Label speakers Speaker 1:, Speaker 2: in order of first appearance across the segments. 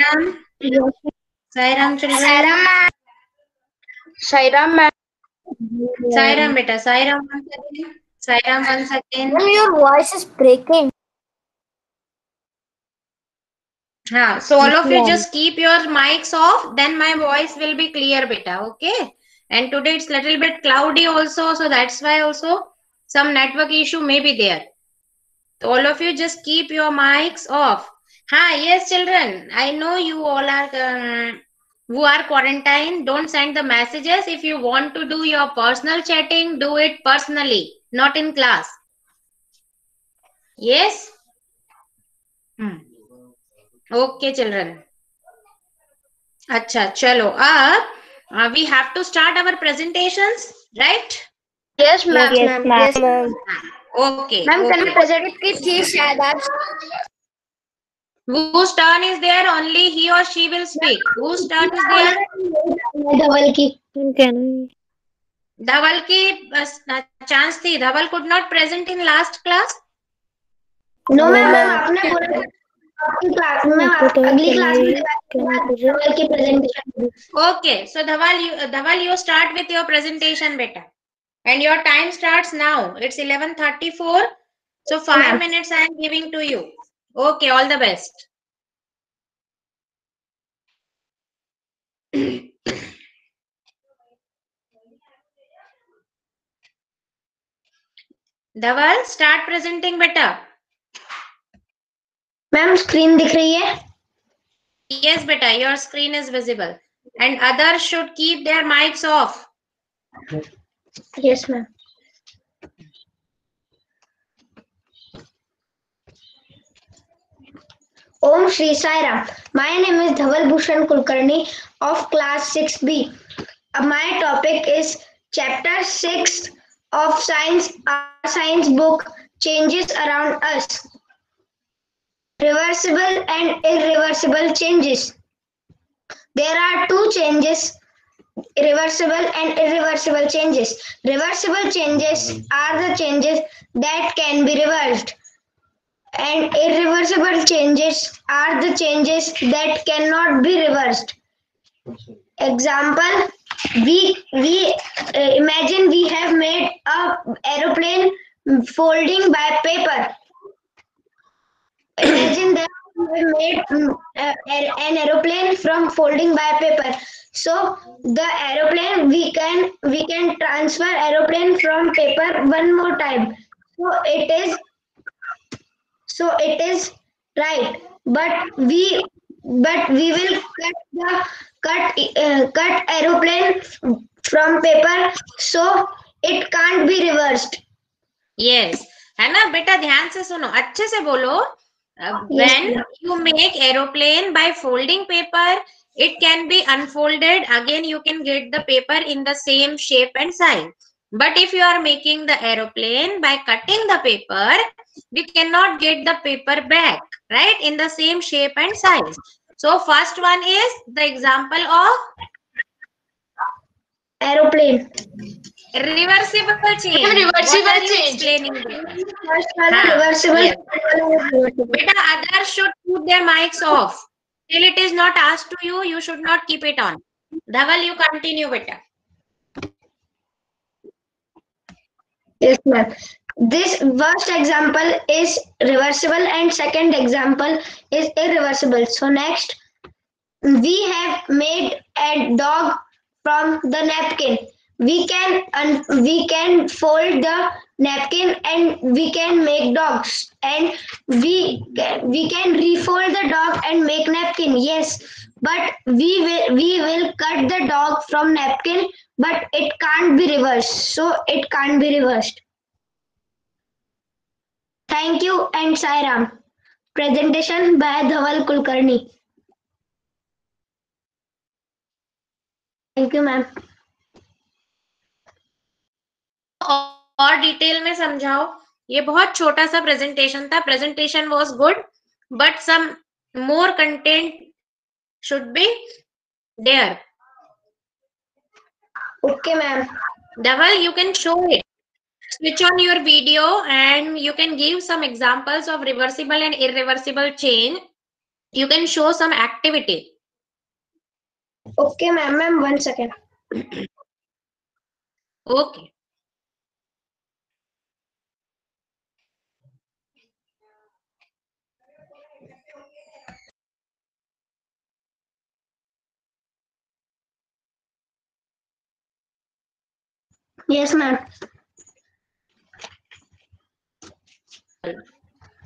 Speaker 1: Sairam. Sairam children.
Speaker 2: Sairam ma'am.
Speaker 1: Sairam beta. Sairam once again. Sairam once again.
Speaker 3: Ma'am, your voice is breaking.
Speaker 1: So all of you just keep your mics off, then my voice will be clear beta. Okay. And today it's little bit cloudy also, so that's why also some network issue may be there. So all of you just keep your mics off. Yes children, I know you all are who are quarantined. Don't send the messages. If you want to do your personal chatting, do it personally, not in class. Yes. Okay children. Acha, chalo. We have to start our presentations, right?
Speaker 2: Yes ma'am.
Speaker 3: Yes, ma'am.
Speaker 1: Okay.
Speaker 3: Ma'am, can
Speaker 1: Okay.
Speaker 3: I present it please?
Speaker 1: Whose turn is there? Only he or she will speak. Whose turn is there?
Speaker 3: Dhaval ki.
Speaker 1: Dhaval ki chance thi. Dhaval could not present in last class.
Speaker 3: No ma'am, आपने बोला आपकी class में अगली class में धवल की presentation.
Speaker 1: Okay. So Dhaval, you start with your presentation, beta. And your time starts now. It's 11:34. So 5 minutes I am giving to you. Okay. All the best. Dhaval, start presenting beta.
Speaker 3: Ma'am, screen दिख रही है?
Speaker 1: Yes, beta, your screen is visible. And others should keep their mics off.
Speaker 3: Yes, ma'am. Om Shri Sai Ram. My name is Dhaval Bhushan Kulkarni of class 6B. My topic is chapter 6 of science, our science book, Changes Around Us. Reversible and irreversible changes. There are two changes, reversible and irreversible changes. Reversible changes are the changes that can be reversed, and irreversible changes are the changes that cannot be reversed. Example, we imagine we have made a aeroplane folding by paper. Imagine that we made an aeroplane from folding by paper. So the aeroplane we can transfer aeroplane from paper one more time. So it is right, but we will cut aeroplane from paper, so it can't be reversed.
Speaker 1: Yes. है ना बेटा, ध्यान से सुनो, अच्छे से बोलो. When you make aeroplane by folding paper, it can be unfolded. Again, you can get the paper in the same shape and size. But if you are making the aeroplane by cutting the paper, we cannot get the paper back, right, in the same shape and size. So first one is the example of
Speaker 3: Aeroplane.
Speaker 1: Reversible change.
Speaker 3: Reversible
Speaker 1: What are you
Speaker 3: change.
Speaker 1: explaining?
Speaker 3: First one, reversible.
Speaker 1: Yes. Beta, others should put their mics off. Till it is not asked to you, you should not keep it on. Dhaval, you continue, beta.
Speaker 3: Yes, ma'am. This first example is reversible and second example is irreversible. So next, we have made a dog from the napkin. We can fold the napkin and we can make dogs, and we can refold the dog and make napkin. Yes, but we will cut the dog from napkin, but it can't be reversed. So it can't be reversed. Thank you and Sai Ram. Presentation by Dhaval Kulkarni. Thank you, ma'am.
Speaker 1: और detail में समझाओ. ये बहुत छोटा सा presentation था. Presentation was good, but some more content should be there.
Speaker 3: Okay, ma'am.
Speaker 1: Dhaval, you can show it. Switch on your video and you can give some examples of reversible and irreversible change. You can show some activity.
Speaker 3: Okay, ma'am, 1 second.
Speaker 1: Okay.
Speaker 3: Yes, ma'am.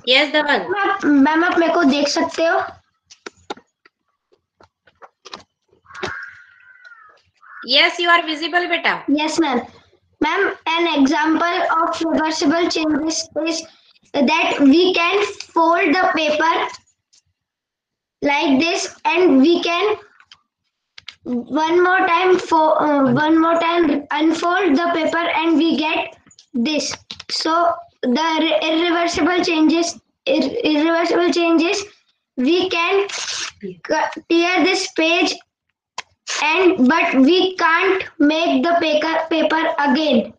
Speaker 1: Yes, Dhaval.
Speaker 3: Ma'am आप मेरे को देख सकते हो?
Speaker 1: Yes, you are visible, beta.
Speaker 3: Yes, ma'am. Ma'am, an example of reversible changes is that we can fold the paper like this, and we can one more time unfold the paper, and we get this. So the irreversible changes, we can tear this page, but we can't make the paper again.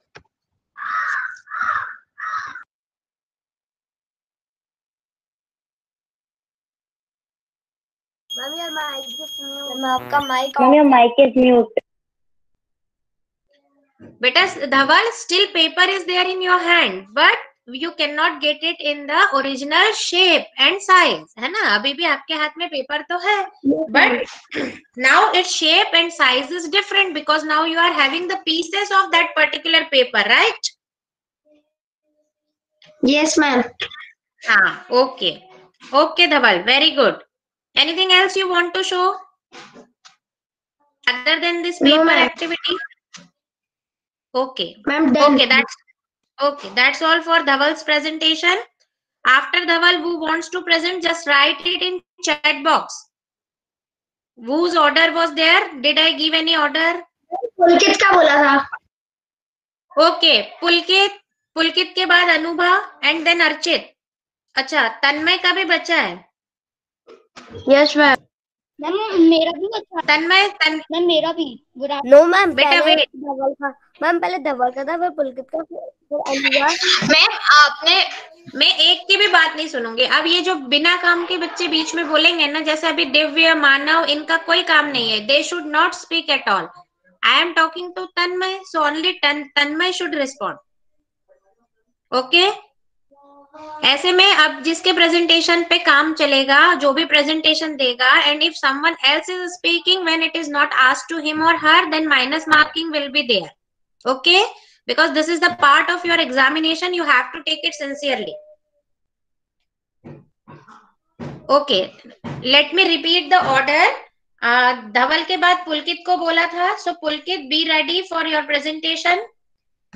Speaker 3: Ma'am, your mic is mute.
Speaker 2: Ma'am, your mic is mute.
Speaker 1: Beta, Dhaval, still paper is there in your hand, but you cannot get it in the original shape and size. है ना? अभी भी आपके हाथ में paper तो है, but now its shape and size is different because now you are having the pieces of that particular paper, right?
Speaker 3: Yes, ma'am.
Speaker 1: Okay. Okay, Dhaval, very good. Anything else you want to show other than this paper
Speaker 3: No,
Speaker 1: activity? Okay.
Speaker 3: Ma'am, done.
Speaker 1: Okay, that's all for Dhaval's presentation. After Dhaval, who wants to present, just write it in chat box. Whose order was there? Did I give any order?
Speaker 3: पुलकित का बोला था.
Speaker 1: Okay, पुलकित के बाद Anubha and then Archit. अच्छा, तन्मय का भी बच्चा है.
Speaker 2: Yes, ma'am. मैम मेरा भी अच्छा.
Speaker 1: तन्मय
Speaker 2: मैम मेरा भी. नो मैम,
Speaker 1: बेटा
Speaker 2: पहले
Speaker 1: वेट.
Speaker 2: धवल था. मैम पहले धवल का था, फिर पुलकित का, फिर अनुवा.
Speaker 1: मैं एक की भी बात नहीं सुनूंगी. अब ये जो बिना काम के बच्चे बीच में बोलेंगे ना, जैसे अभी दिव्य, मानव, इनका कोई काम नहीं है. They should not speak at all. I am talking to Tanmay, so only Tanmay should respond. Okay? ऐसे में अब जिसके प्रेजेंटेशन पे काम चलेगा, जो भी प्रेजेंटेशन देगा, and if someone else is speaking when it is not asked to him और her, then minus marking will be there. Okay, because this is the part of your examination, you have to take it sincerely. Okay, let me repeat the order. धवल के बाद पुलकित को बोला था, so Pulkit, be ready for your presentation,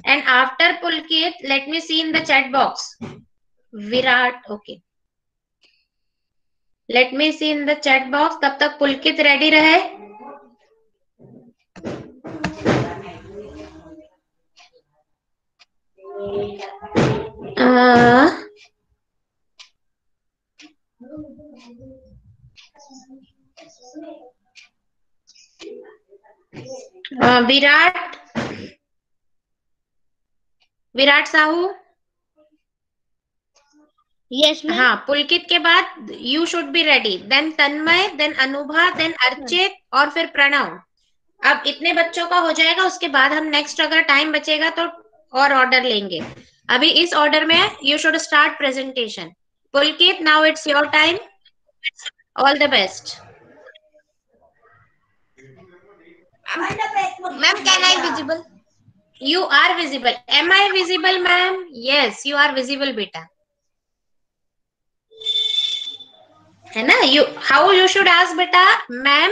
Speaker 1: and after Pulkit, let me see in the chat box. Virat, okay. Let me see in the chat box. तब तक पुलकित ready रहे. Virat Sahu.
Speaker 2: Yes, ma'am.
Speaker 1: हाँ, पुलकित के बाद you should be ready, then Tanmay, then Anubha, then Archit और फिर प्रणव. अब इतने बच्चों का हो जाएगा, उसके बाद हम नेक्स्ट अगर टाइम बचेगा तो और ऑर्डर लेंगे. अभी इस ऑर्डर में you should start presentation. Pulkit, now it's your time. All the best.
Speaker 3: Ma'am, can I visible?
Speaker 1: You are visible. Am I visible, ma'am? Yes, you are visible, beta. है ना? How you should ask, beta? Ma'am,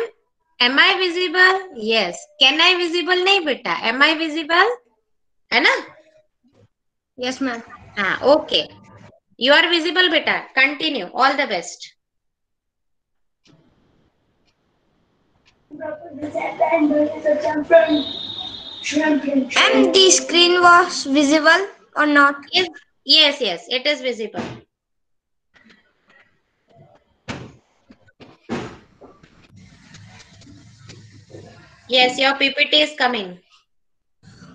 Speaker 1: am I visible? Yes. Can I visible? नहीं बेटा. Am I visible? है ना?
Speaker 3: Yes, ma'am.
Speaker 1: हाँ, okay. You are visible, beta. Continue. All the best.
Speaker 3: And the screen was visible or not?
Speaker 1: Yes, it is visible. Yes, your PPT is coming.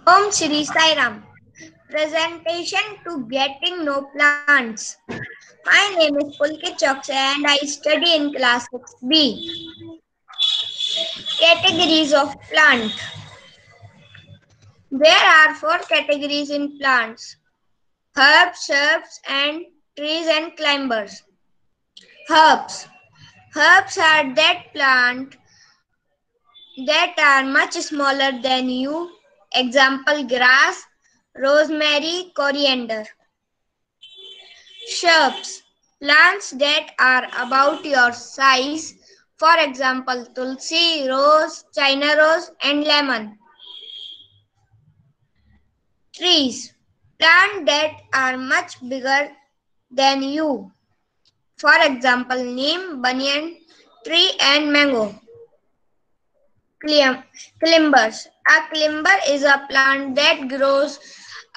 Speaker 3: Om Shri Sai Ram. Presentation to getting no plants.
Speaker 2: My name is Pulkit Chokse and I study in class 6B. Categories of plant. There are 4 categories in plants: herbs, shrubs, and trees and climbers. Herbs. Herbs are that plant that are much smaller than you. Example: grass, rosemary, coriander. Shrubs. Plants that are about your size. For example, tulsi, rose, china rose, and lemon. Trees. Plants that are much bigger than you. For example, neem, banyan tree, and mango. Climbers. A climber is a plant that grows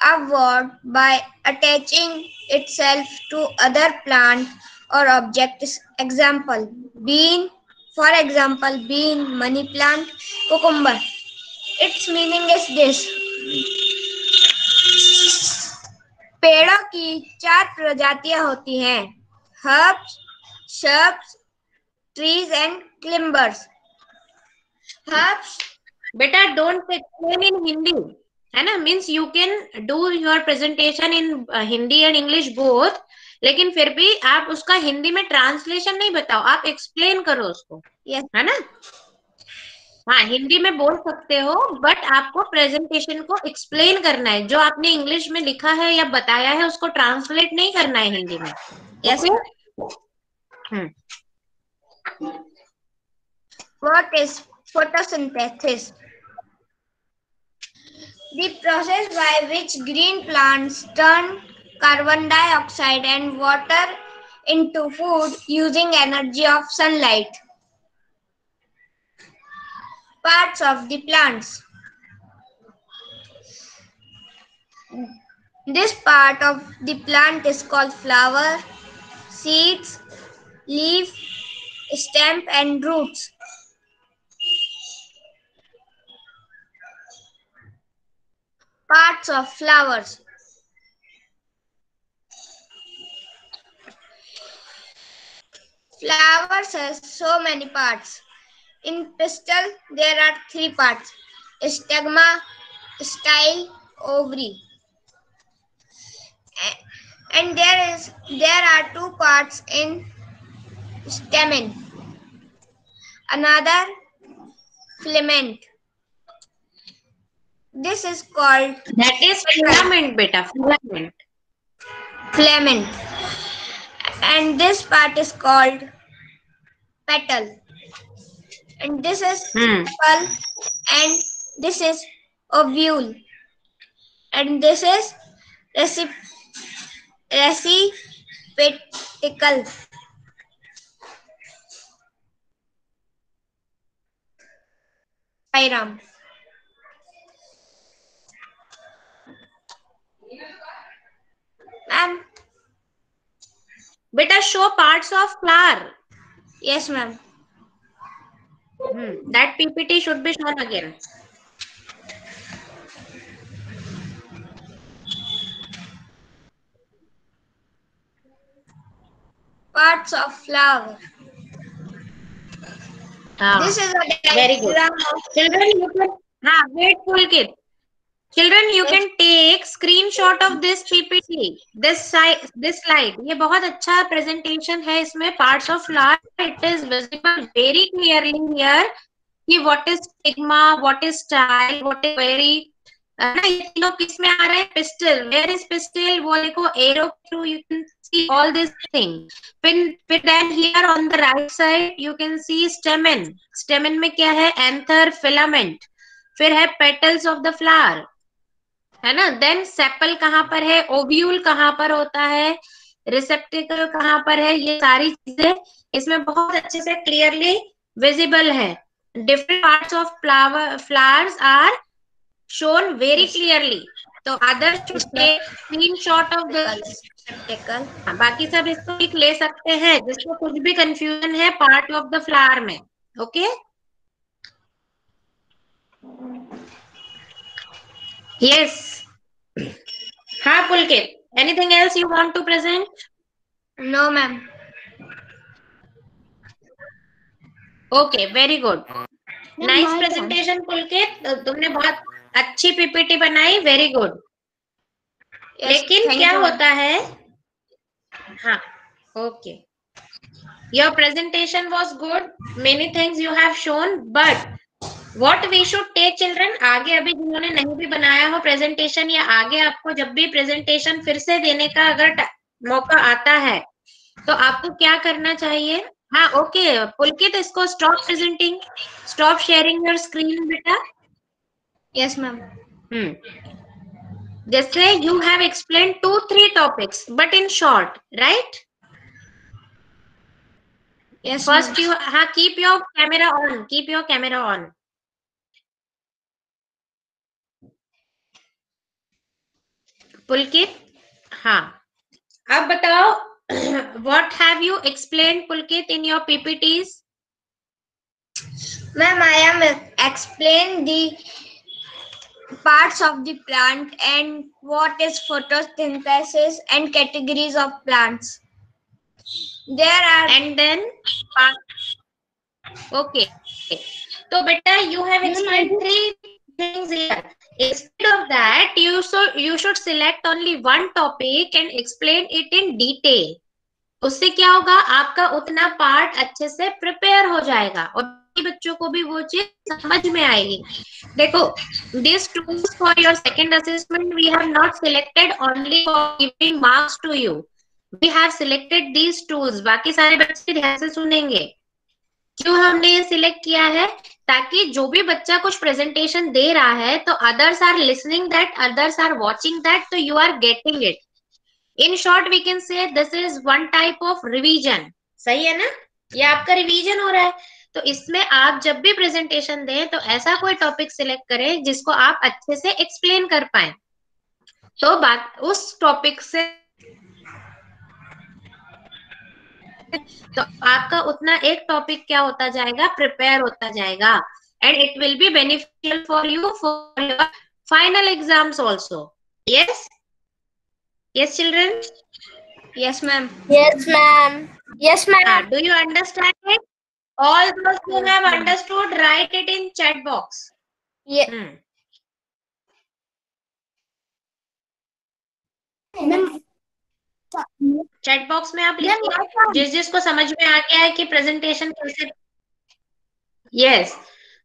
Speaker 2: upward by attaching itself to other plants or objects. Example, bean. For example, bean, money plant, cucumber. Its meaning is this. पेड़ों की 4 प्रजातियां होती हैं: herbs, shrubs, trees and climbers. Herbs.
Speaker 1: बेटा don't explain in Hindi, है ना, means you can do your presentation in Hindi and English both, लेकिन फिर भी आप उसका हिंदी में ट्रांसलेशन नहीं बताओ, आप एक्सप्लेन करो उसको,
Speaker 2: Yes.
Speaker 1: है ना। हाँ, हिंदी में बोल सकते हो बट आपको प्रेजेंटेशन को एक्सप्लेन करना है, जो आपने इंग्लिश में लिखा है या बताया है उसको ट्रांसलेट नहीं करना है हिंदी में।
Speaker 2: Yes.
Speaker 1: Okay?
Speaker 2: What is photosynthesis? The process by which green plants turn carbon dioxide and water into food using energy of sunlight. Parts of the plants. This part of the plant is called flower, seeds, leaf, stem and roots. Parts of flowers. Flowers has so many parts. In pistil, there are 3 parts: stigma, style, ovary. And there are 2 parts in stamen. Another filament. This is called
Speaker 1: That is filament, beta, filament.
Speaker 2: Filament. And this part is called petal. And this is sepal. And this is ovule. And this is receptacle. Pyram. Ma'am.
Speaker 1: Beta, show parts of flower.
Speaker 2: Yes, ma'am.
Speaker 1: That PPT should be shown again.
Speaker 2: Parts of flower. This is a
Speaker 1: very good. Children, you can wait, Pulkit. Children, you can take screenshot of this PPT, this slide. ये बहुत अच्छा presentation है, इसमें parts of flower, it is visible very clearly here कि what is stigma, what is style, what is very, ना ये तीनों किस में आ रहा है? Pistil. Where is pistil? वो देखो arrow through, you can see all these things. फिर then here on the right side you can see stamen. Stamen में क्या है? Anther, filament. फिर है petals of the flower, है ना। देन सेपल कहाँ पर है, ओव्यूल कहाँ पर होता है, रिसेप्टिकल कहाँ पर है, ये सारी चीजें इसमें बहुत अच्छे से क्लियरली विजिबल है। Different parts of flowers are shown very clearly. तो other screenshot of the receptacle, बाकी सब इसको लिख ले सकते हैं जिसको कुछ भी कंफ्यूजन है पार्ट ऑफ द फ्लावर में। Okay, yes. हाँ Pulkit, anything else you want to present?
Speaker 2: No, ma'am.
Speaker 1: Okay, very good, nice presentation Pulkit, तुमने बहुत अच्छी पीपीटी बनाई, वेरी गुड।
Speaker 2: Yes,
Speaker 1: लेकिन
Speaker 2: thank
Speaker 1: क्या
Speaker 2: you, ma'am.
Speaker 1: होता है, हाँ, okay, your presentation was good, many things you have shown, but what we should take children, आगे अभी जिन्होंने नहीं भी बनाया हो प्रेजेंटेशन, या आगे आपको जब भी प्रेजेंटेशन फिर से देने का अगर मौका आता है, तो आपको क्या करना चाहिए? हाँ, ओके पुलकित, इसको stop presenting, stop sharing your screen बेटा।
Speaker 2: Yes, ma'am.
Speaker 1: जैसे you have explain 2-3 topics but in short, right?
Speaker 2: Yes,
Speaker 1: first
Speaker 2: ma'am.
Speaker 1: You, हाँ, keep your camera on, keep your camera on. Pulkit, हाँ, अब बताओ, what have you explained Pulkit in your PPTs?
Speaker 2: Ma'am, I am explain the parts of the plant and what is photosynthesis and categories of plants. There are
Speaker 1: And then, okay. So beta, you have explained 3 things here. Instead of that, you should select only one topic and explain it in detail. उससे क्या होगा, आपका उतना part अच्छे से prepare हो जाएगा और बच्चों को भी वो चीज समझ में आएगी। देखो, these tools for your second assessment we have not selected only for giving marks to you. We have selected these tools. बाकी सारे बच्चे ध्यान से सुनेंगे। क्यों हमने ये सिलेक्ट किया है? ताकि जो भी बच्चा कुछ प्रेजेंटेशन दे रहा है तो others are listening that, others are watching that, तो you are getting it. In short we can say this is one type of revision. सही है ना? ये आपका रिवीजन हो रहा है। तो इसमें आप जब भी प्रेजेंटेशन दें तो ऐसा कोई टॉपिक सिलेक्ट करें जिसको आप अच्छे से एक्सप्लेन कर पाए, तो बात उस टॉपिक से तो आपका उतना एक टॉपिक क्या होता जाएगा, प्रिपेयर होता जाएगा, and it will be beneficial for you for your final exams also. Yes, yes children?
Speaker 2: yes, ma'am.
Speaker 3: Yes, ma'am. Yes, ma'am.
Speaker 1: Do you understand it? All those who have understood, write it in chat box.
Speaker 3: Yeah.
Speaker 1: Chat box में आप लिखिए जिस जिसको समझ में आ गया है कि प्रेजेंटेशन कैसे। Yes,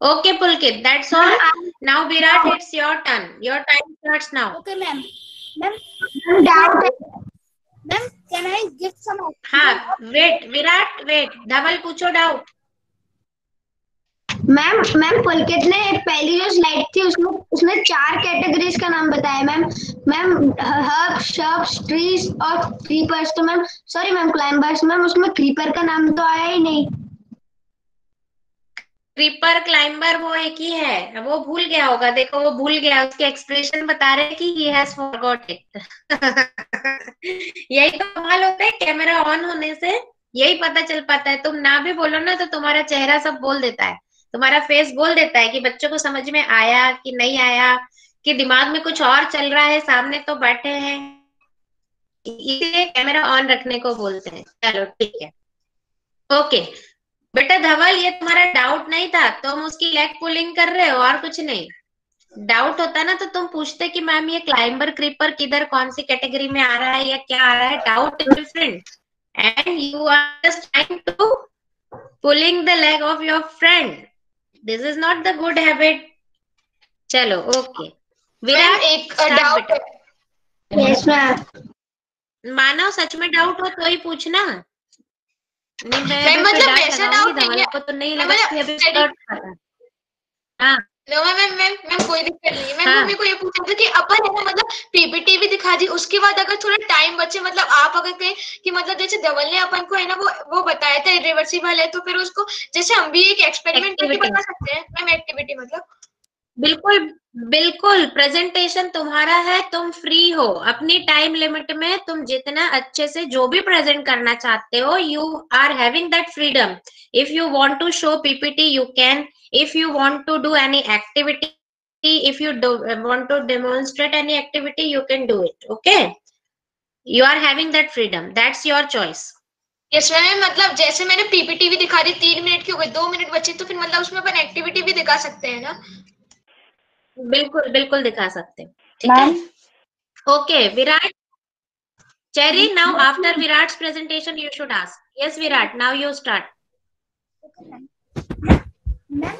Speaker 1: okay Pulkit, that's all. Now Virat, it's your turn, your time starts now.
Speaker 3: Okay, ma'am. Ma'am, ma'am, can I give some?
Speaker 1: हाँ, वेट विराट, वेट, धवल पूछो डाउट।
Speaker 3: मैम पुलकित ने पहली जो स्लाइड थी उसमें 4 कैटेगरीज का नाम बताया मैम हर्ब्स, श्रब्स, ट्रीज और क्रीपर्स। तो ma'am sorry ma'am, climbers. Ma'am उसमें क्रीपर का नाम तो आया ही नहीं।
Speaker 1: क्रीपर क्लाइंबर वो एक ही है, वो भूल गया होगा। देखो वो भूल गया, उसके एक्सप्रेशन बता रहे कि he has forgot it। यही तो कमाल होता है कैमरा ऑन होने से, यही पता चल पाता है। तुम ना भी बोलो ना तो तुम्हारा चेहरा सब बोल देता है, तुम्हारा फेस बोल देता है कि बच्चों को समझ में आया कि नहीं आया, कि दिमाग में कुछ और चल रहा है, सामने तो बैठे हैं। इसलिए कैमरा ऑन रखने को बोलते हैं। चलो ठीक है, ओके बेटा धवल, ये तुम्हारा डाउट नहीं था, तुम उसकी लेग पुलिंग कर रहे हो और कुछ नहीं। डाउट होता ना तो तुम पूछते कि मैम ये क्लाइंबर क्रीपर किधर कौन सी कैटेगरी में आ रहा है या क्या आ रहा है। Doubt is different and you are just trying to pulling the leg of your friend. This is not the good habit. चलो ओके विराट,
Speaker 3: एक डाउट। Yes ma'am.
Speaker 1: मानो सच में डाउट हो तो ही पूछना। नहीं मैं
Speaker 3: मतलब वैसा डाउट नहीं है,
Speaker 1: को तो नहीं लगा कि अभी स्टार्ट कर रहा है। हाँ
Speaker 3: नो मैम कोई दिक्कत नहीं है। मैम मम्मी को ये पूछा था कि अपन है ना, मतलब पीपीटी भी दिखा दी, उसके बाद अगर थोड़ा टाइम बचे, मतलब आप अगर कहें कि मतलब जैसे धवल ने अपन को है ना वो बताया था रिवर्सिबल है, तो फिर उसको जैसे हम भी एक एक्सपेरिमेंट करके बता सकते हैं मैम। एक्टिविटी मतलब
Speaker 1: बिल्कुल बिल्कुल, प्रेजेंटेशन तुम्हारा है, तुम फ्री हो अपनी टाइम लिमिट में, तुम जितना अच्छे से जो भी प्रेजेंट करना चाहते हो, you are having that freedom. If you want to show PPT you can, if you want to do any activity, if you want to demonstrate any activity you can do it, okay? You are having that freedom. That's your choice.
Speaker 2: Yes ma'am, मतलब जैसे मैंने PPT भी दिखा दी, 3 minute की हो गई, 2 minute बचे, तो फिर मतलब उसमें अपन एक्टिविटी भी दिखा सकते हैं ना?
Speaker 1: बिल्कुल बिल्कुल दिखा सकते हैं, ठीक है। Okay Virat, Cherry, now after Virat's presentation you should ask. Yes Virat, now you start.
Speaker 3: मैं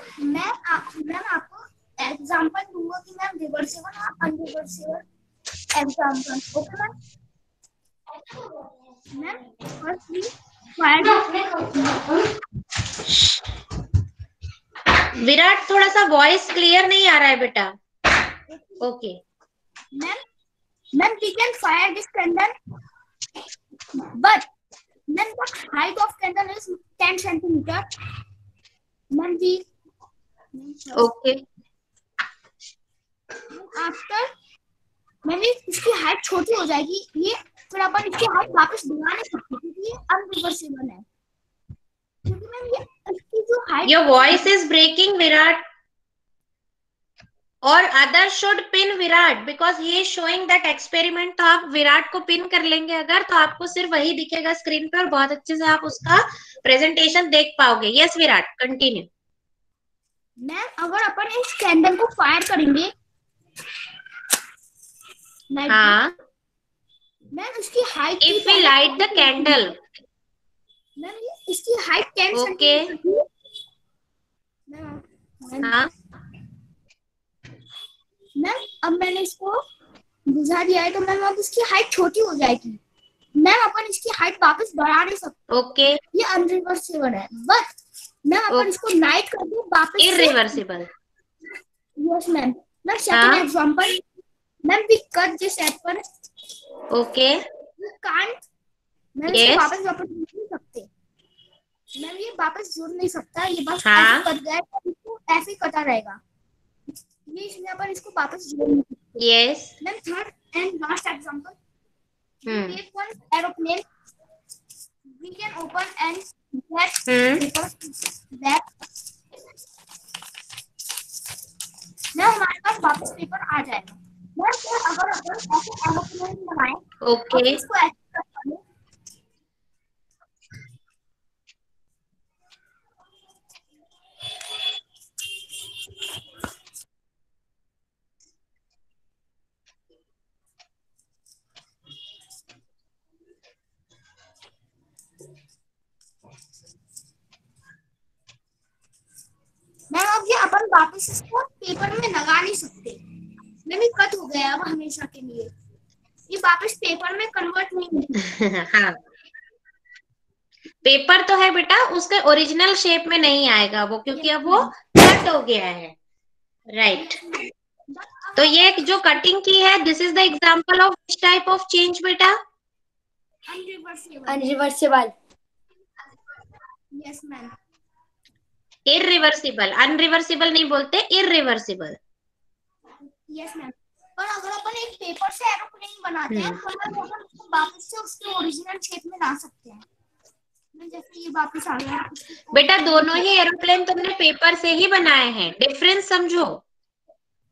Speaker 3: आपको एग्जांपल दूंगा कि मैम रिवर्सिबल और unreversible example. Okay ma'am? Firstly
Speaker 1: Virat थोड़ा सा वॉइस क्लियर नहीं आ रहा है बेटा। Okay
Speaker 3: ma'am we can fire this candle, but then the height of candle is 10 centimeter. Then we
Speaker 1: okay
Speaker 3: after मैंने इसकी हाइट छोटी हो जाएगी, ये फिर अपन इसकी हाइट वापस बढ़ा नहीं सकते क्योंकि ये अनरिवर्सिबल है। क्योंकि मैम ये इसकी जो height,
Speaker 1: your voice is breaking Virat, और other should pin Virat because ये शोइंग दैट एक्सपेरिमेंट। तो आप विराट को पिन कर लेंगे अगर, तो आपको सिर्फ वही दिखेगा स्क्रीन पे और बहुत अच्छे से आप उसका प्रेजेंटेशन देख पाओगे। Yes Virat, continue.
Speaker 3: मैम अगर अपन इस कैंडल को फायर करेंगे,
Speaker 1: हाँ,
Speaker 3: मैम इसकी height,
Speaker 1: if we light the candle,
Speaker 3: ma'am इसकी हाइट 10
Speaker 1: ओके, हाँ,
Speaker 3: मैम अब मैंने इसको बुझा दिया है, तो मैम अब इसकी हाइट छोटी हो जाएगी। मैम अपन इसकी हाइट वापस बढ़ा नहीं सकते।
Speaker 1: ओके,
Speaker 3: ये अनरिवर्सिबल है, बट मैम अपन इसको नाइट कर दे वापस
Speaker 1: irreversible.
Speaker 3: Yes ma'am. Ma'am second example, ma'am we cut this apple,
Speaker 1: okay,
Speaker 3: we can't, ma'am
Speaker 1: Yes.
Speaker 3: इसको वापस जोड़ नहीं सकते। मैम ये वापस जोड़ नहीं सकता, ये बस
Speaker 1: हाँ.
Speaker 3: ऐसे कट गया है, तो इसको ऐसे ही कटा रहेगा। ये इसलिए अपन इसको वापस जोड़ नहीं सकते।
Speaker 1: Yes,
Speaker 3: ma'am third and last example,
Speaker 1: Hmm.
Speaker 3: take one aeroplane, we can open and get paper that now हमारे पास वापस पेपर आ जाएगा। मैं फिर अगर अपन ऐसे एरोप्लेन बनाएं,
Speaker 1: ओके,
Speaker 3: इसको ऐसे कर लें, मैम अब ये अपन वापस इसको पेपर में लगा नहीं सकते। मैम ये कट हो गया अब हमेशा के लिए, ये वापस पेपर में कन्वर्ट नहीं होगा।
Speaker 1: हाँ, पेपर तो है बेटा, उसके ओरिजिनल शेप में नहीं आएगा वो, क्योंकि अब वो कट हो गया है। राइट, तो ये जो कटिंग की है, this is the example of which type of change बेटा?
Speaker 3: Unreversible. Yes ma'am.
Speaker 1: Irreversible, unreversible नहीं बोलते, इररिवर्सिबल।
Speaker 3: Yes ma'am. पर अगर अपन एक पेपर से एरोप्लेन बनाते हैं, तो अपन उसको वापस से उसके ओरिजिनल शेप में ला सकते हैं। जैसे ये वापस आ गया
Speaker 1: बेटा, दोनों ही एरोप्लेन तुमने पेपर से ही बनाए हैं, डिफरेंस समझो।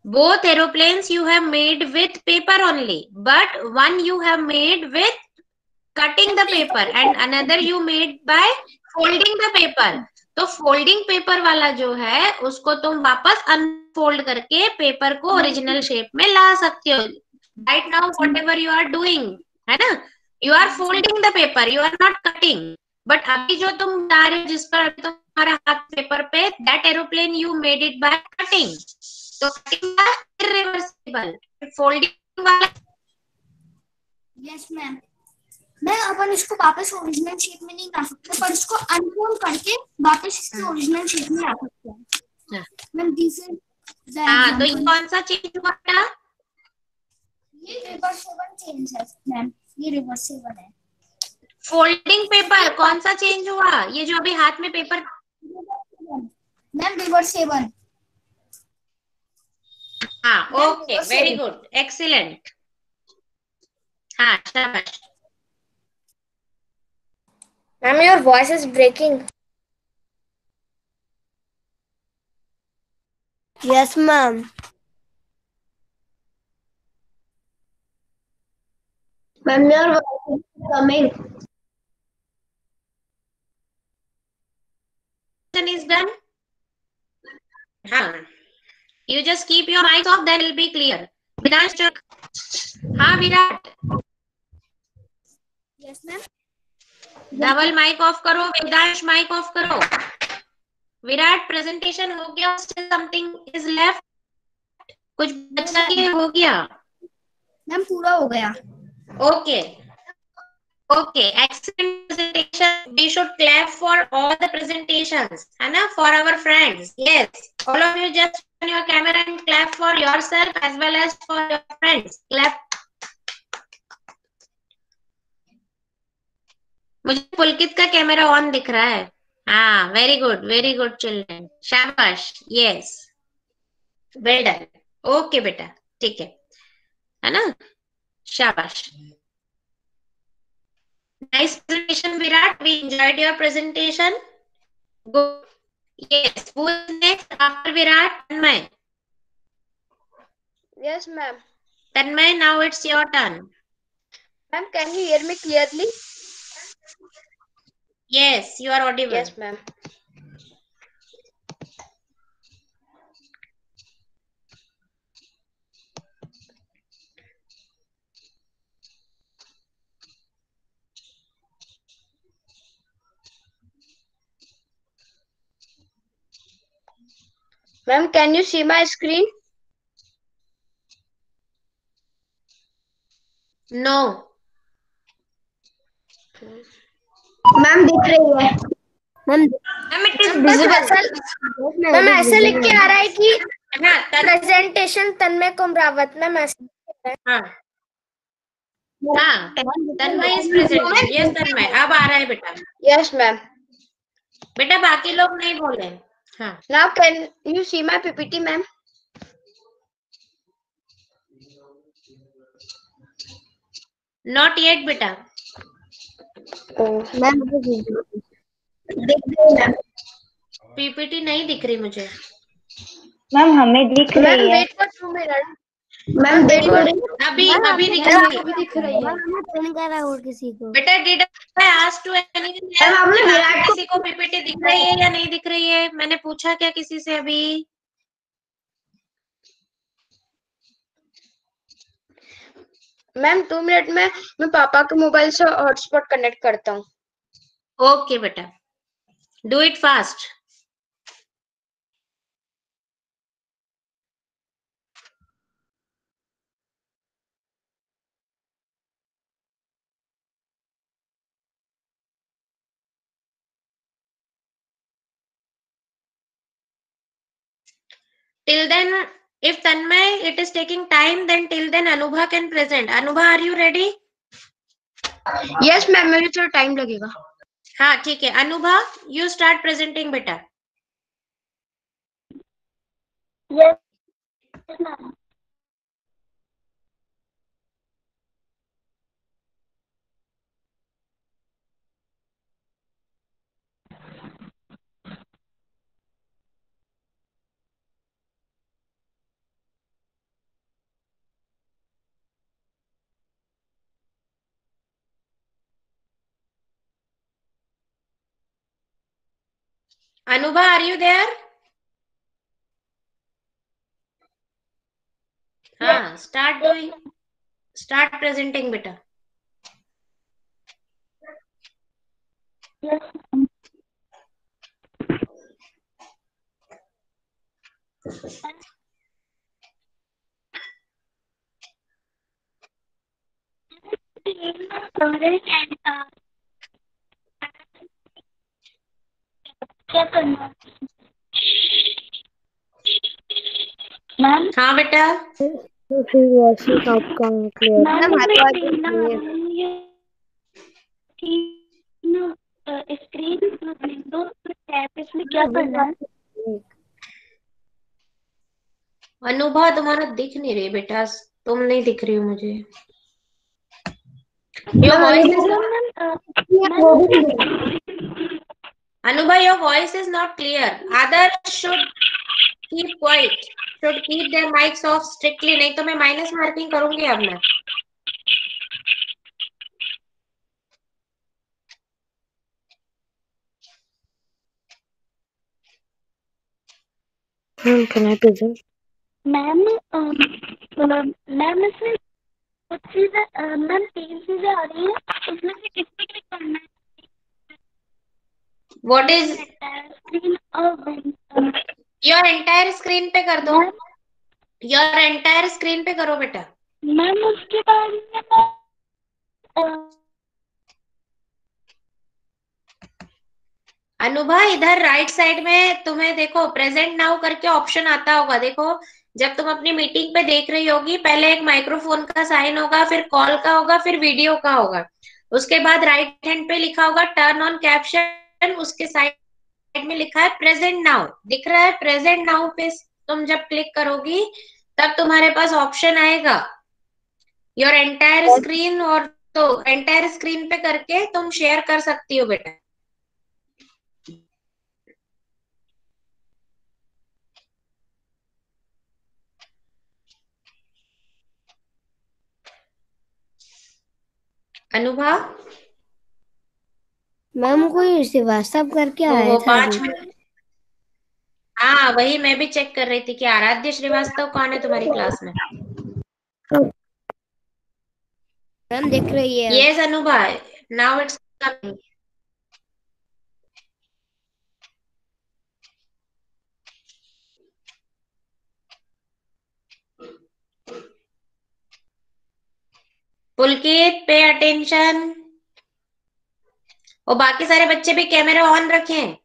Speaker 1: Both aeroplanes you have made with paper only, but one you have made with cutting the paper and another you made by folding the paper. तो फोल्डिंग पेपर वाला जो है उसको तुम वापस अनफोल्ड करके पेपर को ओरिजिनल शेप में ला सकते हो। Right now whatever you are doing, है ना, you are folding the paper, you are not cutting. But अभी जो तुम बता रहे हो, जिस पर अभी तुम्हारा हाथ पेपर पे, that aeroplane you made it by cutting. तो कटिंग इररिवर्सिबल, फोल्डिंग वाला।
Speaker 3: Yes ma'am. मैं अपन इसको वापस ओरिजिनल शेप में नहीं ला सकते, पर इसको अनफोल्ड करके वापस इसके ओरिजिनल शेप में ला सकते हैं। मैम दिस इज
Speaker 1: हाँ, तो ये कौन सा चेंज हुआ था?
Speaker 3: ये रिवर्सिबल चेंज है मैम, ये रिवर्सिबल है।
Speaker 1: फोल्डिंग पेपर कौन सा चेंज हुआ? ये जो अभी हाथ में पेपर।
Speaker 3: Ma'am reversible.
Speaker 1: हाँ, ओके, वेरी गुड, एक्सीलेंट। हाँ, शाबाश।
Speaker 2: Ma'am, your voice is breaking.
Speaker 3: Yes, ma'am. Ma'am, your voice is coming.
Speaker 1: Is done. You just keep your mics off, then it'll be clear. Virat, Virat.
Speaker 2: Yes, ma'am.
Speaker 1: Dhaval mic off करो, Vedansh mic off करो. Virat presentation हो गया, still something is left? कुछ बचा के हो गया?
Speaker 2: Ma'am पूरा हो गया.
Speaker 1: Okay. Okay, excellent presentation. We should clap for all the presentations, है ना? For our friends. Yes. All of you just turn your camera and clap for yourself as well as for your friends. Clap. मुझे पुलकित का camera on दिख रहा है. हाँ, very good children. शाबाश. Yes, well done. Okay बेटा, ठीक है ना? शाबाश. Nice presentation, Virat. We enjoyed your presentation. Good. Yes. Who is next after Virat? Tanmay.
Speaker 2: Yes, ma'am.
Speaker 1: Tanmay, now it's your turn.
Speaker 2: Ma'am, can you hear me clearly?
Speaker 1: Yes, you are audible.
Speaker 2: Yes, ma'am. Ma'am, can you see my screen?
Speaker 1: No.
Speaker 3: Ma'am दिख रही है.
Speaker 1: Ma'am, it is visible.
Speaker 2: Ma'am ऐसे लिख के आ रहा है कि
Speaker 1: हाँ,
Speaker 2: प्रेजेंटेशन तन्मय कुमरावत. मैम ऐसे.
Speaker 1: हाँ, तन्मय is presenting. Yes, तन्मय अब आ रहा है बेटा.
Speaker 2: Yes, ma'am.
Speaker 1: बेटा बाकी लोग नहीं बोले. हाँ.
Speaker 2: Now can you see my PPT, ma'am?
Speaker 1: Not yet बेटा.
Speaker 2: मैम
Speaker 3: दिख रही है.
Speaker 1: पीपीटी नहीं दिख रही मुझे.
Speaker 4: मैम हमें दिख रही है.
Speaker 2: Wait for 2 minute.
Speaker 3: मैम दिख रही है.
Speaker 1: अभी दिख रही है.
Speaker 2: दिख रही है.
Speaker 4: फोन कर रहा हूँ किसी को.
Speaker 1: बेटा did I ask to anyone?
Speaker 3: Ma'am आपने विराट को
Speaker 1: किसी को पीपीटी दिख रही है या नहीं दिख रही है? मैंने पूछा क्या किसी से अभी?
Speaker 2: मैम 2 मिनट में मैं पापा के मोबाइल से हॉटस्पॉट कनेक्ट करता हूँ.
Speaker 1: ओके बेटा, do it fast. Till then, if Tanmay it is taking time, then till then Anubha can present. Anubha, are you ready?
Speaker 2: Yes, ma'am मुझे थोड़ा टाइम लगेगा.
Speaker 1: हाँ ठीक है. अनुभा, you start presenting बेटा.
Speaker 4: Yes, ma'am.
Speaker 1: Anubha, are you there? हाँ, start presenting बेटा.
Speaker 4: Yes. क्या करना मैम?
Speaker 1: हाँ बेटा.
Speaker 4: तो फिर वैसे आपका स्क्रीन विंडो टैब इसमें क्या करना है?
Speaker 1: अनुभा तुम्हारा दिख नहीं रही बेटा. तुम नहीं दिख रही हो मुझे. Your voice is Anubha, your voice is not clear. Others should keep quiet. Should keep their mics off strictly. नहीं तो मैं माइनस मार्किंग करूंगी अब मैं.
Speaker 4: Can I present? Ma'am ma'am इसमें कुछ चीजें मैम 3 चीजें आ रही हैं, उसमें से किस पे क्लिक करना है?
Speaker 1: व्हाट इज
Speaker 4: स्क्रीन और
Speaker 1: योर एंटायर स्क्रीन पे कर दो,
Speaker 4: मैम
Speaker 1: योर एंटायर स्क्रीन पे करो बेटा।
Speaker 4: मैम उसके बाद में
Speaker 1: अनुभा इधर राइट साइड में तुम्हें देखो प्रेजेंट नाउ करके ऑप्शन आता होगा, देखो जब तुम अपनी मीटिंग पे देख रही होगी, पहले एक माइक्रोफोन का साइन होगा, फिर कॉल का होगा, फिर वीडियो का होगा, उसके बाद राइट हैंड पे लिखा होगा टर्न ऑन कैप्शन, उसके साइड में लिखा है प्रेजेंट नाउ, दिख रहा है प्रेजेंट नाउ पे तुम जब क्लिक करोगी तब तुम्हारे पास ऑप्शन आएगा योर एंटायर स्क्रीन, और तो एंटायर स्क्रीन पे करके तुम शेयर कर सकती हो बेटा। अनुभा
Speaker 3: मैम कोई श्रीवास्तव करके
Speaker 1: वो
Speaker 3: आया था
Speaker 1: 5 मिनट, हाँ वही मैं भी चेक कर रही थी कि आराध्य श्रीवास्तव कौन है तुम्हारी क्लास में।
Speaker 3: मैम दिख रही है।
Speaker 1: Yes Anubha, now it's coming. Pulkit pay attention, और बाकी सारे बच्चे भी कैमरा ऑन रखें।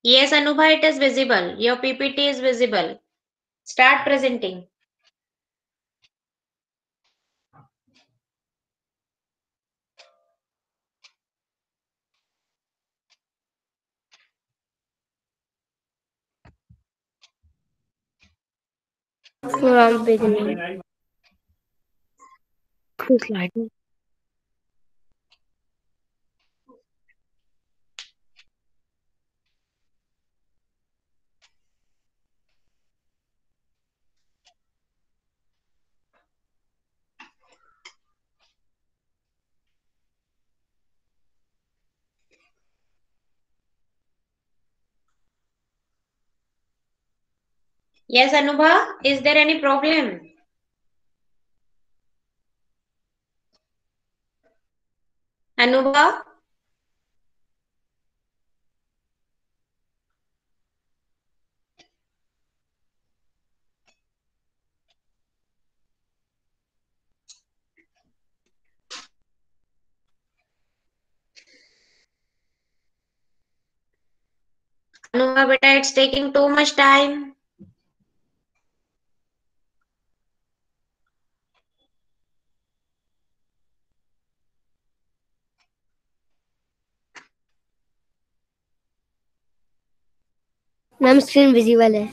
Speaker 1: Yes, Anubha, it is visible. Your PPT is visible. Start presenting.
Speaker 3: From beginning.
Speaker 4: slide में
Speaker 1: Yes, Anubha, is there any problem? Anubha? Anubha, beta, it's taking too much time.
Speaker 3: Ma'am screen visible है।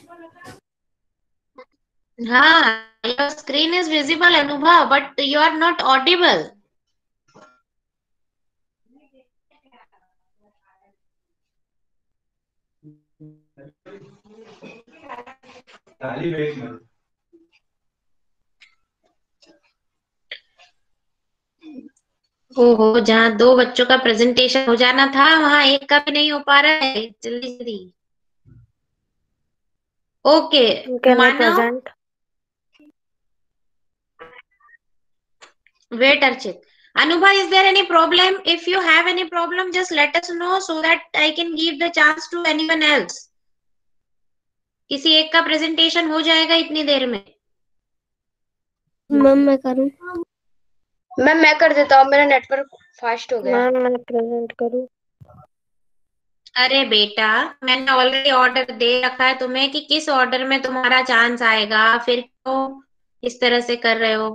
Speaker 1: हाँ, your screen is visible, Anubha, but you are not audible. ओहो, जहाँ 2 बच्चों का presentation हो जाना था वहां एक का भी नहीं हो पा रहा है, जल्दी जल्दी। Okay,
Speaker 4: Can I
Speaker 1: Manav,
Speaker 4: present?
Speaker 1: wait Archit. Anubha, is there any problem? If you have any problem, just let us know so that I can give the chance to anyone else. किसी एक का presentation हो जाएगा इतनी देर में।
Speaker 3: Ma'am मैं करूं?
Speaker 2: Ma'am मैं कर देता हूँ, मेरा नेटवर्क फास्ट हो गया।
Speaker 4: मैम मैं प्रेजेंट करूँ?
Speaker 1: अरे बेटा, मैंने ऑलरेडी ऑर्डर दे रखा है तुम्हें कि किस ऑर्डर में तुम्हारा चांस आएगा, फिर क्यों इस तरह से कर रहे हो?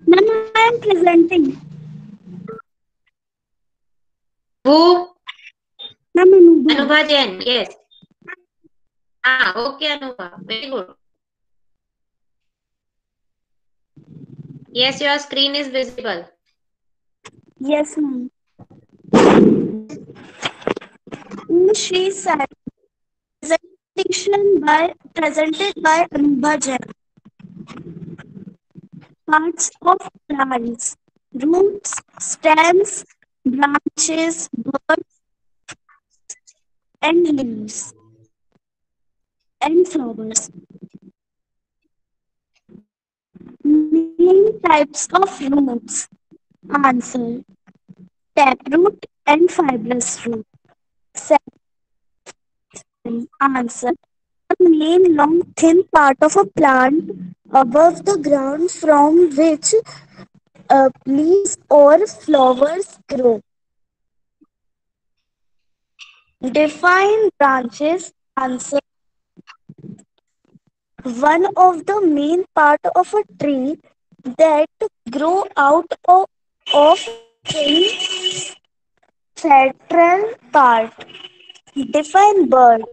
Speaker 4: Ma'am I am presenting.
Speaker 1: वो
Speaker 4: मैम अनुभव।
Speaker 1: अनुभा जैन, यस। हाँ, okay Anubha, very good. Yes, your screen is visible.
Speaker 4: Yes, ma'am. She said presented by Anubha Jain. Parts of plants: roots, stems, branches, buds, and leaves, and flowers. Name types of roots. Answer: taproot and fibrous root. Second answer: the main long thin part of a plant above the ground from which leaves or flowers grow. Define branches. Answer: one of the main part of a tree that grow out of thin central part. Define bird.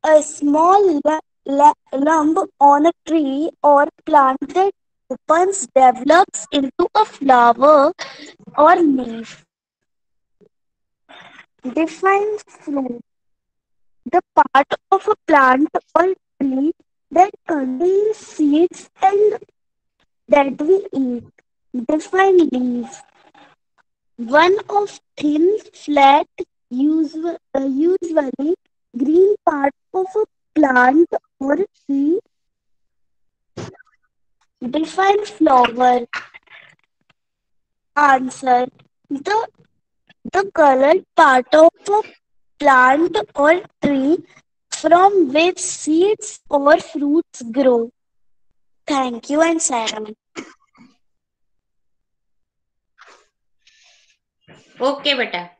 Speaker 4: A small lump on a tree or plant that opens, develops into a flower or leaf. Define fruit. The part of a plant or tree that contains seeds and that we eat. Define leaf. One of thin, flat, usually green part of a plant or tree. Define flower. Answer: the colored part of a plant or tree from which seeds or fruits grow. Thank you and Sarah.
Speaker 1: Okay, beta.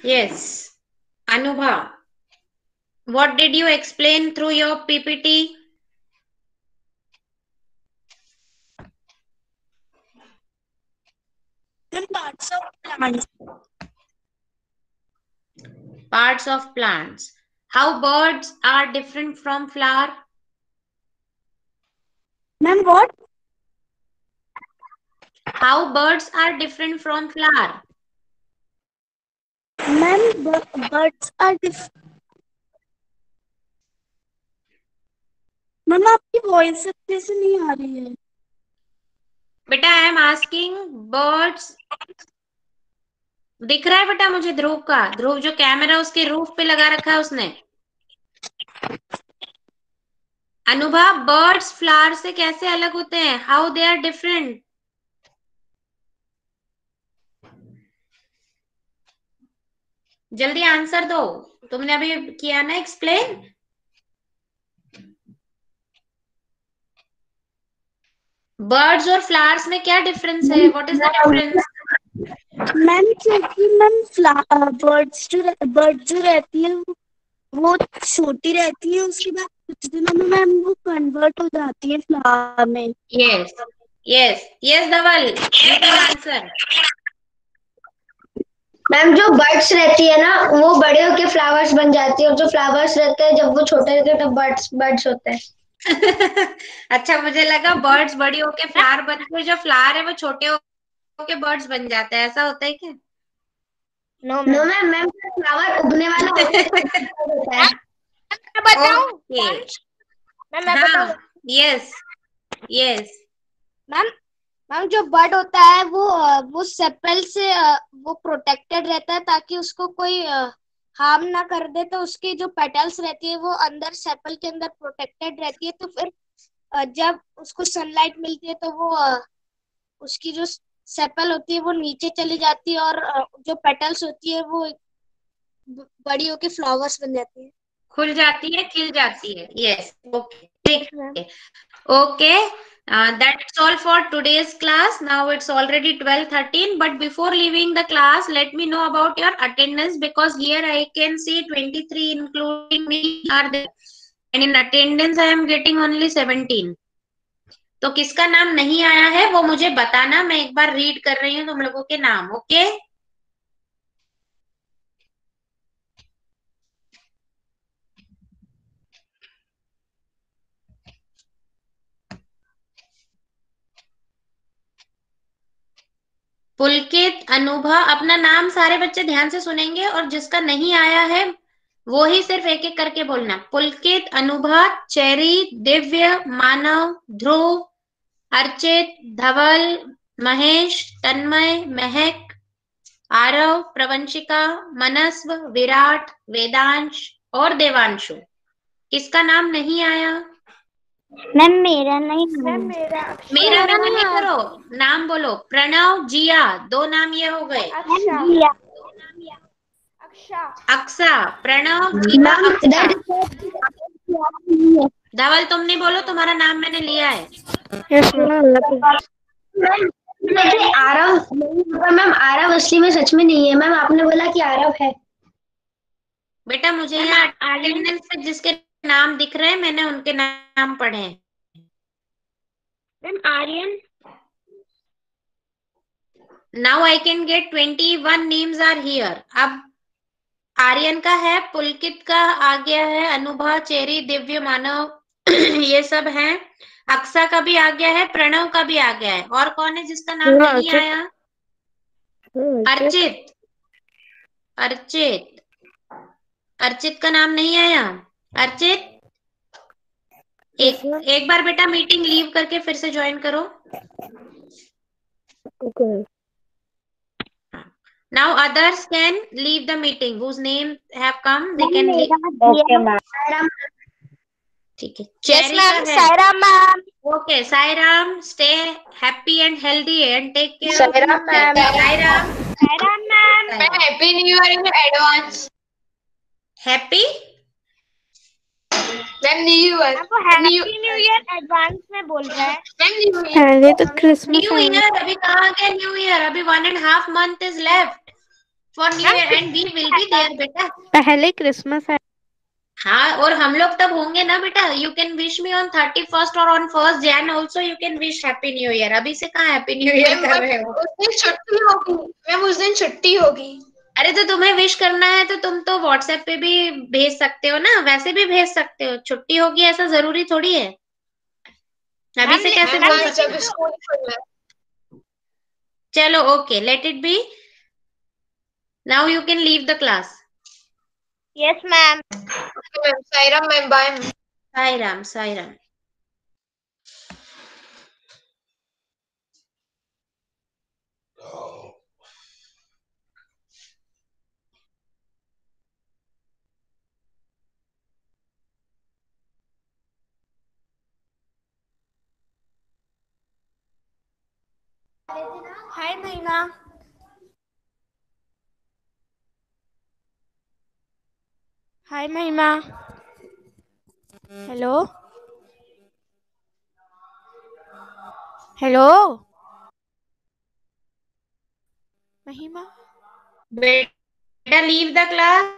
Speaker 1: Yes. Anubha, what did you explain through your PPT?
Speaker 4: Parts of plants.
Speaker 1: Parts of plants. How birds are different from flower?
Speaker 4: Ma'am, what?
Speaker 1: How birds are different from flower?
Speaker 4: Ma'am, birds are different. Ma'am आपकी voice अच्छे से नहीं आ रही है।
Speaker 1: बेटा I am asking birds. दिख रहा है बेटा मुझे ध्रुव का? ध्रुव जो कैमरा उसके रूफ पे लगा रखा है उसने। अनुभा, बर्ड्स फ्लावर से कैसे अलग होते हैं? How they are different? जल्दी आंसर दो। तुमने अभी किया ना एक्सप्लेन। बर्ड्स और फ्लावर्स में क्या डिफरेंस है? What is the difference?
Speaker 4: Ma'am क्योंकि मैम बर्ड जो रहती है वो छोटी रहती है, उसके बाद कुछ दिनों में मैम वो कन्वर्ट हो जाती है फ्लावर में।
Speaker 1: Yes yes yes Dhaval, you can answer.
Speaker 3: Ma'am जो बर्ड्स रहती है ना वो बड़े होके फ्लावर्स बन जाती है, और जो फ्लावर्स रहते हैं जब वो छोटे रहते हैं तब बर्ड्स होते हैं।
Speaker 1: अच्छा, मुझे लगा बर्ड्स बड़ी होके फ्लावर बनते हैं, जो फ्लावर है वो छोटे होके बर्ड्स बन जाते हैं, ऐसा होता है क्या?
Speaker 3: नो मैम, मैम फ्लावर उगने वाला होता है।
Speaker 1: ओके,
Speaker 2: मैं बताऊं?
Speaker 1: Yes yes.
Speaker 2: मैम मैम जो बर्ड होता है वो सेपल से वो प्रोटेक्टेड रहता है ताकि उसको कोई हार्म ना कर दे, तो उसकी जो पेटल्स रहती है वो अंदर सेपल के अंदर प्रोटेक्टेड रहती है, तो फिर जब उसको सनलाइट मिलती है तो वो उसकी जो सेपल होती है वो नीचे चली जाती है और जो पेटल्स होती है वो बड़ी होके फ्लावर्स बन जाती है।
Speaker 1: खुल जाती है, खिल जाती है। Yes, okay okay. That's all for today's class. Now it's already 12:13. But before leaving the class, let me know about your attendance, because here I can see 23, including me, are there. And in attendance, I am getting only 17. तो किसका नाम नहीं आया है वो मुझे बताना. मैं एक बार रीड कर रही हूँ तुम लोगों के नाम. ओके. पुलकित, अनुभा, अपना नाम सारे बच्चे ध्यान से सुनेंगे और जिसका नहीं आया है वो ही सिर्फ एक एक करके बोलना. पुलकित, अनुभा, चेरी, दिव्य, मानव, ध्रुव, अर्चित, धवल, महेश, तन्मय, महक, आरव, प्रवंशिका, मनस्व, विराट, वेदांश और देवांशु. किसका नाम नहीं आया?
Speaker 2: मैम मेरा नहीं.
Speaker 1: मेरा नहीं करो, नाम बोलो. प्रणव, जिया, 2 नाम ये हो गए. अक्सा, प्रणव, जिया, अक्सा. धवल तुम नहीं बोलो, तुम्हारा नाम मैंने लिया है.
Speaker 3: आरव मैम, आरव असली में सच में नहीं है मैम. आपने बोला कि आरव है.
Speaker 1: बेटा मुझे यहाँ अटेंडेंस पे जिसके नाम दिख रहे हैं मैंने उनके नाम पढ़े हैं.
Speaker 2: Ma'am Aryan.
Speaker 1: Now I can get 21 names are here. अब आर्यन का है, पुलकित का आ गया है, अनुभा, चेरी, दिव्य, मानव ये सब हैं. अक्सा का भी आ गया है, प्रणव का भी आ गया है. और कौन है जिसका नाम नहीं आया? अर्चित. अर्चित, अर्चित का नाम नहीं आया. अर्चित एक बार बेटा मीटिंग लीव करके फिर से ज्वाइन करो. Now others can leave the meeting whose name have come. They can leave.
Speaker 2: Okay ma'am.
Speaker 1: ठीक है.
Speaker 2: Yes ma'am. Sairam ma'am.
Speaker 1: Okay, Sairam, stay happy and healthy and take care.
Speaker 2: Sairam ma'am.
Speaker 1: Sairam.
Speaker 2: Sairam ma'am.
Speaker 1: Happy New Year in advance. Happy?
Speaker 2: Ma'am new year. आपको happy new year advance में बोल रहा है. Ma'am new year.
Speaker 4: अरे तो Christmas
Speaker 1: new year अभी कहाँ गया? न्यू ईयर अभी 1.5 month is left for New Year and we will be there बेटा.
Speaker 4: पहले क्रिसमस है.
Speaker 1: हाँ, और हम लोग तब होंगे ना बेटा. You can wish me on 31st और on 1st Jan also. You can wish happy new year. अभी से कहाँ हैप्पी न्यू ईयर कर रहे हो?
Speaker 2: उस दिन छुट्टी होगी मैम. उस दिन छुट्टी होगी.
Speaker 1: अरे तो तुम्हें विश करना है तो तुम तो व्हाट्सएप पे भी भेज सकते हो ना. वैसे भी भेज सकते हो. छुट्टी होगी ऐसा जरूरी थोड़ी है. अभी से कैसे बोल सकते हो? चलो okay, let it be. Now you can leave the class.
Speaker 2: Yes ma'am. Sairam ma'am. Bye.
Speaker 1: Sairam. Sairam.
Speaker 2: Hi Mahima. Hi महिमा. हेलो. हेलो महिमा.
Speaker 1: बेटा लीव द क्लास.